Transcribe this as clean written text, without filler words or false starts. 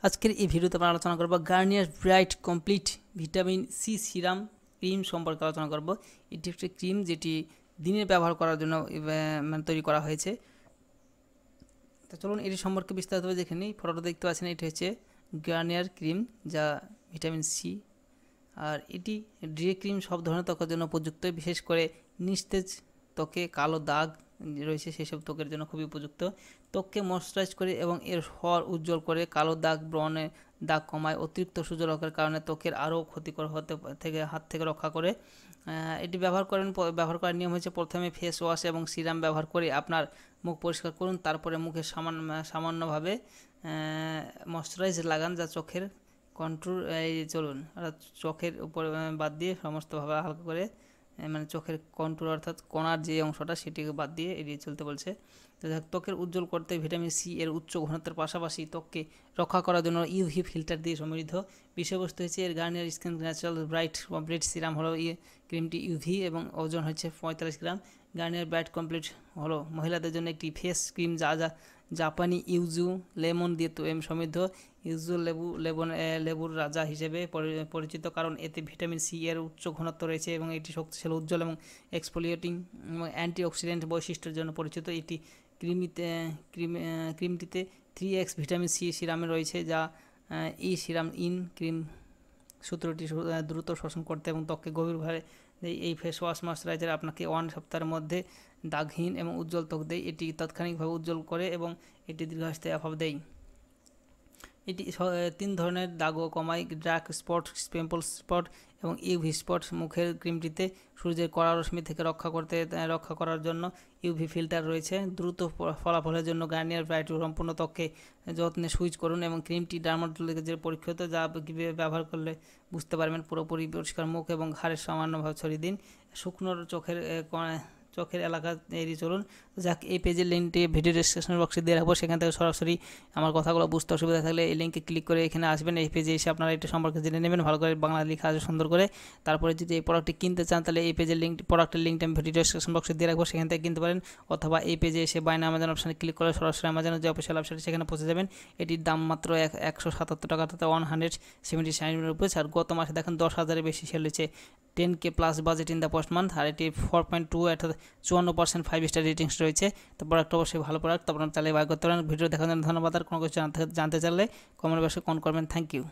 আজকের এই ভিডিওতে আমরা আলোচনা করব Garnier bright complete vitamin C serum cream সম্পর্কে আলোচনা করব। এটি একটি ক্রিম যেটি দিনে ব্যবহার করার জন্য তৈরি করা হয়েছে। তো চলুন এটি সম্পর্কে বিস্তারিতভাবে দেখে নিই। ফটোটা দেখতে পাচ্ছেন, এটি হচ্ছে গার্নিয়ার ক্রিম যা ভিটামিন সি, আর এটি ডে ক্রিম সব ধরনের ত্বকের জন্য উপযুক্ত। বিশেষ করে নিস্তেজ ত্বকে কালো দাগ রয়েছে সেসব ত্বকের জন্য খুবই উপযুক্ত। ত্বককে ময়শ্চারাইজ করে এবং এর ফর উজ্জ্বল করে, কালো দাগ ব্রণে দাগ কমায়, অতিরিক্ত সূর্যালোকের কারণে ত্বকের আরও ক্ষতিকর হাত থেকে রক্ষা করে। এটি ব্যবহার করার নিয়ম হচ্ছে, প্রথমে ফেস ওয়াশ এবং সিরাম ব্যবহার করে আপনার মুখ পরিষ্কার করুন। তারপরে মুখে সামান্যভাবে ময়শ্চারাইজ লাগান, যা চোখের কন্ট্রোল চলুন চোখের উপর বাদ দিয়ে সমস্তভাবে হালকা করে চোখের কন্ট্রোল অর্থাৎ কোণার যে অংশটা সেটিকে বাদ দিয়ে এড়িয়ে চলতে বলছে। তো ত্বকের উজ্জ্বল করতে ভিটামিন সি এর উচ্চ ঘনত্বের পাশাপাশি ত্বককে রক্ষা করার জন্য ইউভি ফিল্টার দিয়ে সমৃদ্ধ। বিষয়বস্তু হচ্ছে এর Garnier skin natural bright complete serum হলো ক্রিমটি ইউভি এবং ওজন হচ্ছে 45 গ্রাম। গার্নিয়ার ব্রাইট কমপ্লিট হলো মহিলাদের জন্য একটি ফেস ক্রিম যা জাপানি ইউজু লেমন দিয়ে সমৃদ্ধ। ইউজু লেবুর রাজা হিসেবে পরিচিত, কারণ এতে ভিটামিন সি এর উচ্চ ঘনত্ব রয়েছে এবং এটি শক্তিশালী, উজ্জ্বল এবং এক্সফোলিয়েটিং এবং অ্যান্টিঅক্সিডেন্ট বৈশিষ্ট্যের জন্য পরিচিত। এটি ক্রিমটিতে 3x ভিটামিন সি সিরামে রয়েছে, যা এই সিরাম ইন ক্রিম সূত্রটি দ্রুত শোষণ করতে এবং ত্বককে গভীরভাবে দেয়। এই ফেস ওয়াশ ময়শ্চারাইজার আপনাকে 1 সপ্তাহের মধ্যে দাগহীন এবং উজ্জ্বল ত্বক দেয়। এটি তাৎক্ষণিকভাবে উজ্জ্বল করে এবং এটি দীর্ঘস্থায়ী অভাব দেয়। এটি 3 ধরনের দাগও কমায়, ডার্ক স্পট, পিম্পল স্পট এবং ইউভি স্পট। মুখের ক্রিমটিতে সূর্যের কড়া রশ্মি থেকে রক্ষা করার জন্য ইউভি ফিল্টার রয়েছে। দ্রুত ফলাফলের জন্য গার্নিয়ার ব্রাইট সম্পূর্ণ ত্বককে যত্নে সুইচ করুন এবং ক্রিমটি ডার্মাটোলজিস্টের পরীক্ষিত, যা ব্যবহার করলে বুঝতে পারবেন। পুরোপুরি পরিষ্কার মুখ এবং ঘাড়ের সামান্যভাবে ছড়িয়ে দিন। শুকনো চোখের এলাকা এড়িয়ে চলুন। যাক, এই পেজের লিঙ্কটি ভিডিও ডিসক্রিপশন বক্সে দিয়ে রাখবো, সেখান থেকে সরাসরি আমার কথাগুলো বুঝতে অসুবিধা থাকলে এই লিঙ্কে ক্লিক করে এখানে আসবেন। এই পেজে এসে আপনারা এটা সম্পর্কে জেনে নেবেন, ভালো করে বাংলা লেখা আছে সুন্দর করে। তারপরে যদি এই প্রোডাক্টটি কিনতে চান তাহলে এই পেজের প্রোডাক্টের লিঙ্কটা আমি ভিডিও ডিসক্রিপশন বক্সে দিয়ে রাখবো, সেখান থেকে কিনতে পারেন। অথবা এই পেজে এসে বাই নাও অ্যামাজন অপশানে ক্লিক করে সরাসরি অ্যামাজনের যে অফিসিয়াল ওয়েবসাইট সেখানে পৌঁছে যাবেন। এটির দাম মাত্র 177 টাকা, অর্থাৎ 179 রুপিস। আর গত মাসে দেখেন 10,000-এর বেশি সেল হয়েছে, 10K plus budget in the post month. আর এটি 4.2 অর্থাৎ 54% 5 স্টার রেটিংস রয়েছে। তো প্রোডাক্ট অবশ্যই ভালো প্রোডাক্ট, আপনারা চাইলে বাই করতে পারেন। ভিডিও দেখার জন্য ধন্যবাদ। আর কোনো কিছু জানতে চাইলে কমেন্ট বক্সে কমেন্ট করবেন। Thank you.